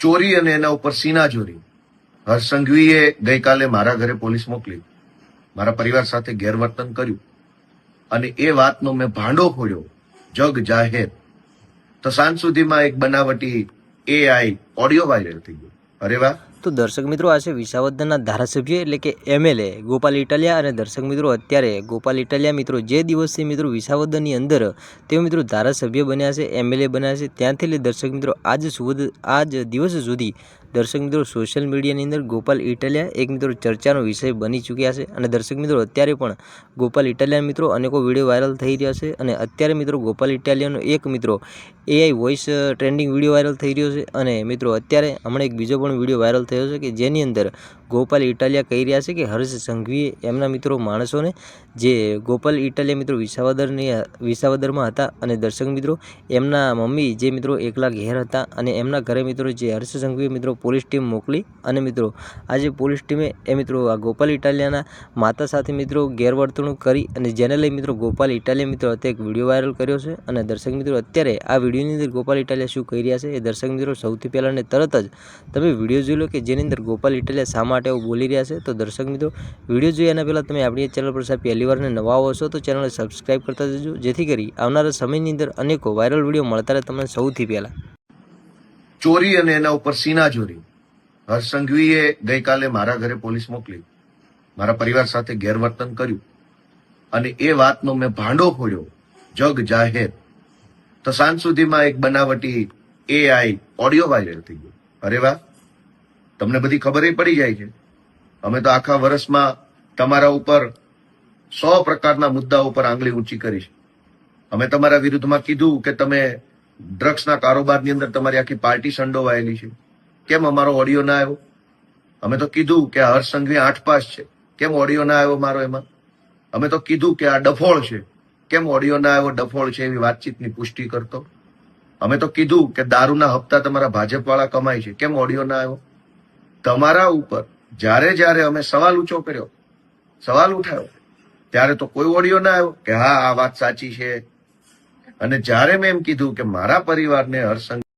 ચોરી અને એના ઉપર સીનાચોરી હર્ષ સંઘવીએ ગઈકાલે મારા ઘરે પોલીસ મોકલી, મારા પરિવાર સાથે ગેરવર્તન કર્યું અને એ વાતનો મેં ભાંડો ફોડ્યો જગ જાહેર. તો સાંજ સુધીમાં એક બનાવટી એઆઈ ઓડિયો વાયરલ થઈ ગયો. અરે વાહ! તો દર્શક મિત્રો, આ છે વિસાવદરના ધારાસભ્ય એટલે કે એમએલએ ગોપાલ ઇટાલિયા. અને દર્શક મિત્રો, અત્યારે ગોપાલ ઇટાલિયા મિત્રો જે દિવસથી મિત્રો વિસાવદરની અંદર તેઓ મિત્રો ધારાસભ્ય બન્યા છે, એમએલએ બન્યા છે, ત્યાંથી લઈ દર્શક મિત્રો આજ દિવસ સુધી દર્શક મિત્રો સોશિયલ મીડિયાની અંદર ગોપાલ ઇટાલિયા એક મિત્રો ચર્ચાનો વિષય બની ચૂક્યા છે. અને દર્શક મિત્રો, અત્યારે પણ ગોપાલ ઇટાલિયા મિત્રો અનેકો વિડીયો વાયરલ થઈ રહ્યા છે. અને અત્યારે મિત્રો ગોપાલ ઇટાલિયાનો એક મિત્રો AI voice trending video viral થઈ રહ્યો છે. અને મિત્રો અત્યારે હમણાં એક બીજો પણ વિડીયો વાયરલ થયો છે કે જેની અંદર ગોપાલ ઇટાલિયા કહી રહ્યા છે કે હર્ષ સંઘવીએ એમના મિત્રો માણસોને, જે ગોપાલ ઇટાલિયા મિત્રો વિસાવદરમાં હતા અને દર્શક મિત્રો એમના મમ્મી જે મિત્રો એકલા ઘેર હતા અને એમના ઘરે મિત્રો જે હર્ષ સંઘવીએ મિત્રો પોલીસ ટીમ મોકલી અને મિત્રો આજે પોલીસ ટીમે એ મિત્રો આ ગોપાલ ઇટાલિયાના માતા સાથે મિત્રો ગેરવર્તણૂક કરી અને જેને લઈ મિત્રો ગોપાલ ઇટાલિયા મિત્રો અત્યારે એક વિડીયો વાયરલ કર્યો છે. અને દર્શક મિત્રો અત્યારે આ વિડીયોની અંદર ગોપાલ ઇટાલિયા શું કહી રહ્યા છે એ દર્શક મિત્રો સૌથી પહેલાં ને તરત જ તમે વિડીયો જોઈ લો કે જેની અંદર ગોપાલ ઇટાલિયા શા માટે એવું બોલી રહ્યા છે. તો દર્શક મિત્રો, વિડીયો જોઈએ એના પહેલાં તમે આપણી ચેનલ પર સાહેબ પહેલી વાર નવા આવો છો તો ચેનલને સબસ્ક્રાઈબ કરતા જજો, જેથી કરી આવનારા સમયની અંદર અનેકો વાયરલ વિડીયો મળતા રહે તમને સૌથી પહેલાં. ચોરી અને એના ઉપર સીનાચોરી હર્ષ સંઘવીએ ગઈકાલે મારા ઘરે પોલીસ મોકલી, મારા પરિવાર સાથે ગેરવર્તન કર્યું અને એ વાતનો મેં ભાંડો ફોડ્યો જગ જાહેર. તો સાંજ સુધીમાં એક બનાવટી એઆઈ ઓડિયો વાયરલ થઈ ગયો. અરે વાહ! તમને બધી ખબર પડી જાય છે. અમે તો આખા વર્ષમાં તમારા ઉપર 100 પ્રકારના મુદ્દા ઉપર આંગળી ઊંચી કરી છે. અમે તમારા વિરુદ્ધમાં કીધું કે તમે ડ્રગ્સના કારોબારની અંદર તમારી આખી પાર્ટી સંડોવાયેલી છે, કેમ અમારો ઓડિયો ના આવ્યો? અમે તો કીધું કે હર્ષ સંઘવી 8 પાસ છે, કેમ ઓડિયો ના આવ્યો મારો એમાં? અમે તો કીધું કે આ ડફોળ છે, કેમ ઓડિયો ના આવ્યો? ડફોળ છે એવી વાતચીતની પુષ્ટિ કરતો. અમે તો કીધું કે દારૂના હપ્તા તમારા ભાજપવાળા કમાય છે, કેમ ઓડિયો ના આવ્યો? તમારા ઉપર જ્યારે અમે સવાલ ઊંચો કર્યો, સવાલ ઉઠાવ્યો, ત્યારે તો કોઈ ઓડિયો ના આવ્યો કે હા આ વાત સાચી છે. અને જ્યારે મેં એમ કીધું કે મારા પરિવારને હર્ષ